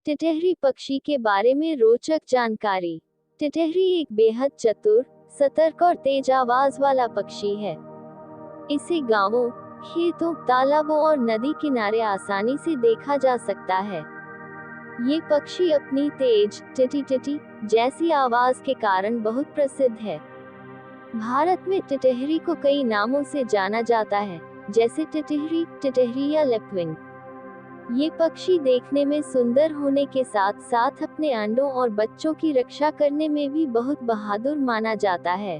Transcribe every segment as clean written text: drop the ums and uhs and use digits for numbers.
टिटहरी पक्षी के बारे में रोचक जानकारी। टिटहरी एक बेहद चतुर, सतर्क और तेज आवाज वाला पक्षी है। इसे गांवों, खेतों, तालाबों और नदी किनारे आसानी से देखा जा सकता है। ये पक्षी अपनी तेज टिटी टिटी जैसी आवाज के कारण बहुत प्रसिद्ध है। भारत में टिटहरी को कई नामों से जाना जाता है, जैसे टिटहरी, टिटहरी या लेपविंग। ये पक्षी देखने में सुंदर होने के साथ साथ अपने अंडों और बच्चों की रक्षा करने में भी बहुत बहादुर माना जाता है।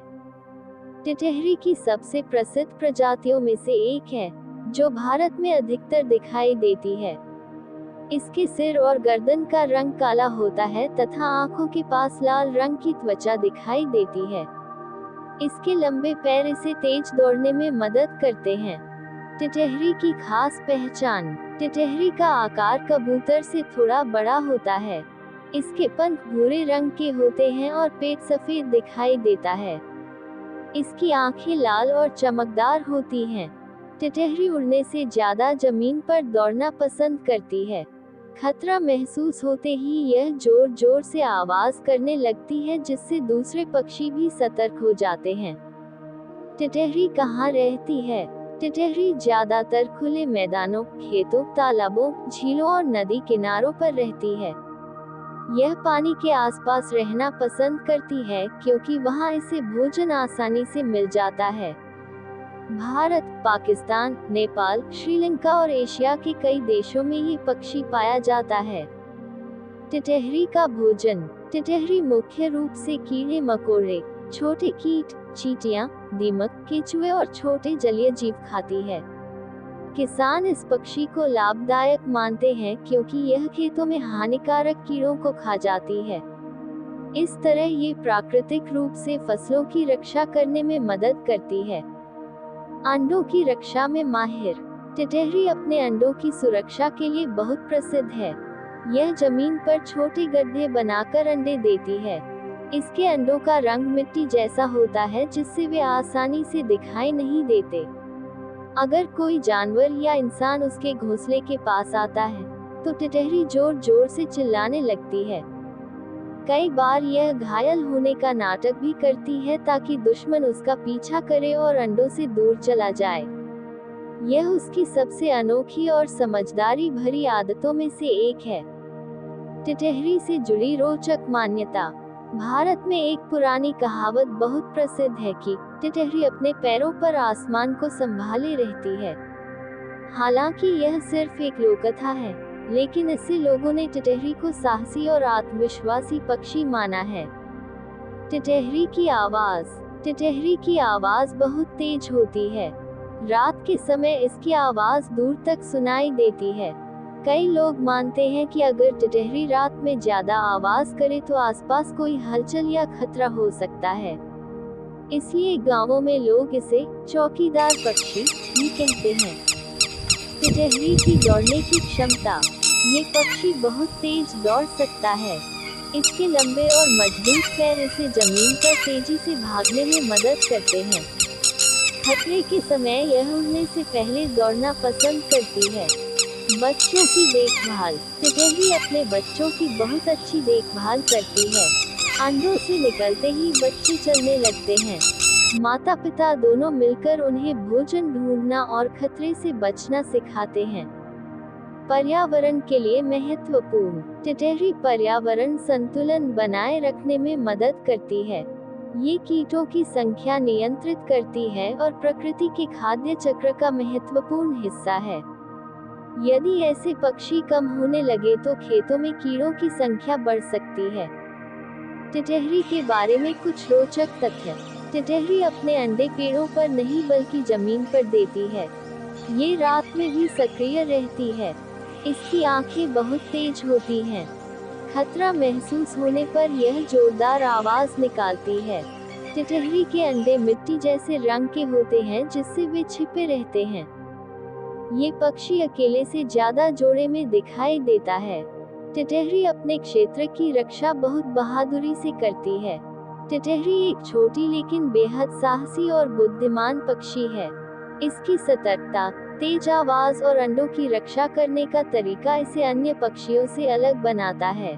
टिटहरी की सबसे प्रसिद्ध प्रजातियों में से एक है, जो भारत में अधिकतर दिखाई देती है। इसके सिर और गर्दन का रंग काला होता है तथा आंखों के पास लाल रंग की त्वचा दिखाई देती है। इसके लंबे पैर इसे तेज दौड़ने में मदद करते हैं। टिटहरी की खास पहचान। टिटहरी का आकार कबूतर से थोड़ा बड़ा होता है। इसके पंख भूरे रंग के होते हैं और पेट सफेद दिखाई देता है। इसकी आंखें लाल और चमकदार होती हैं। टिटहरी उड़ने से ज्यादा जमीन पर दौड़ना पसंद करती है। खतरा महसूस होते ही यह जोर जोर से आवाज करने लगती है, जिससे दूसरे पक्षी भी सतर्क हो जाते हैं। टिटहरी कहाँ रहती है? टिटहरी ज्यादातर खुले मैदानों, खेतों, तालाबों, झीलों और नदी किनारों पर रहती है। यह पानी के आसपास रहना पसंद करती है, क्योंकि वहां इसे भोजन आसानी से मिल जाता है। भारत, पाकिस्तान, नेपाल, श्रीलंका और एशिया के कई देशों में ये पक्षी पाया जाता है। टिटहरी का भोजन। टिटहरी मुख्य रूप से कीड़े मकोड़े, छोटे कीट, चींटियां, दीमक, केंचुए और छोटे जलीय जीव खाती है। किसान इस पक्षी को लाभदायक मानते हैं, क्योंकि यह खेतों में हानिकारक कीड़ों को खा जाती है। इस तरह ये प्राकृतिक रूप से फसलों की रक्षा करने में मदद करती है। अंडों की रक्षा में माहिर। टिटहरी अपने अंडों की सुरक्षा के लिए बहुत प्रसिद्ध है। यह जमीन पर छोटे गड्ढे बनाकर अंडे देती है। इसके अंडों का रंग मिट्टी जैसा होता है, जिससे वे आसानी से दिखाई नहीं देते। अगर कोई जानवर या इंसान उसके घोंसले के पास आता है, तो टिटहरी जोर जोर से चिल्लाने लगती है। कई बार यह घायल होने का नाटक भी करती है, ताकि दुश्मन उसका पीछा करे और अंडों से दूर चला जाए। यह उसकी सबसे अनोखी और समझदारी भरी आदतों में से एक है। टिटहरी से जुड़ी रोचक मान्यता। भारत में एक पुरानी कहावत बहुत प्रसिद्ध है कि टिटहरी अपने पैरों पर आसमान को संभाले रहती है। हालांकि यह सिर्फ एक लोककथा है, लेकिन इससे लोगों ने टिटहरी को साहसी और आत्मविश्वासी पक्षी माना है। टिटहरी की आवाज। टिटहरी की आवाज बहुत तेज होती है। रात के समय इसकी आवाज दूर तक सुनाई देती है। कई लोग मानते हैं कि अगर टिटहरी रात में ज्यादा आवाज करे तो आसपास कोई हलचल या खतरा हो सकता है। इसलिए गांवों में लोग इसे चौकीदार पक्षी भी कहते हैं। टिटहरी की दौड़ने की क्षमता। ये पक्षी बहुत तेज दौड़ सकता है। इसके लंबे और मजबूत पैर इसे जमीन पर तेजी से भागने में मदद करते हैं। खतरे के समय यह उड़ने से पहले दौड़ना पसंद करती है। बच्चों की देखभाल। टिटहरी अपने बच्चों की बहुत अच्छी देखभाल करती है। अंडों से निकलते ही बच्चे चलने लगते हैं। माता पिता दोनों मिलकर उन्हें भोजन ढूंढना और खतरे से बचना सिखाते हैं। पर्यावरण के लिए महत्वपूर्ण। टिटहरी पर्यावरण संतुलन बनाए रखने में मदद करती है। ये कीटों की संख्या नियंत्रित करती है और प्रकृति के खाद्य चक्र का महत्वपूर्ण हिस्सा है। यदि ऐसे पक्षी कम होने लगे तो खेतों में कीड़ों की संख्या बढ़ सकती है। टिटहरी के बारे में कुछ रोचक तथ्य। टिटहरी अपने अंडे पेड़ों पर नहीं बल्कि जमीन पर देती है। ये रात में भी सक्रिय रहती है। इसकी आंखें बहुत तेज होती हैं। खतरा महसूस होने पर यह जोरदार आवाज निकालती है। टिटहरी के अंडे मिट्टी जैसे रंग के होते हैं, जिससे वे छिपे रहते हैं। ये पक्षी अकेले से ज्यादा जोड़े में दिखाई देता है। टिटहरी अपने क्षेत्र की रक्षा बहुत बहादुरी से करती है। टिटहरी एक छोटी लेकिन बेहद साहसी और बुद्धिमान पक्षी है। इसकी सतर्कता, तेज आवाज और अंडों की रक्षा करने का तरीका इसे अन्य पक्षियों से अलग बनाता है।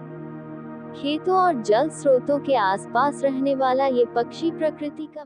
खेतों और जल स्रोतों के आसपास रहने वाला ये पक्षी प्रकृति का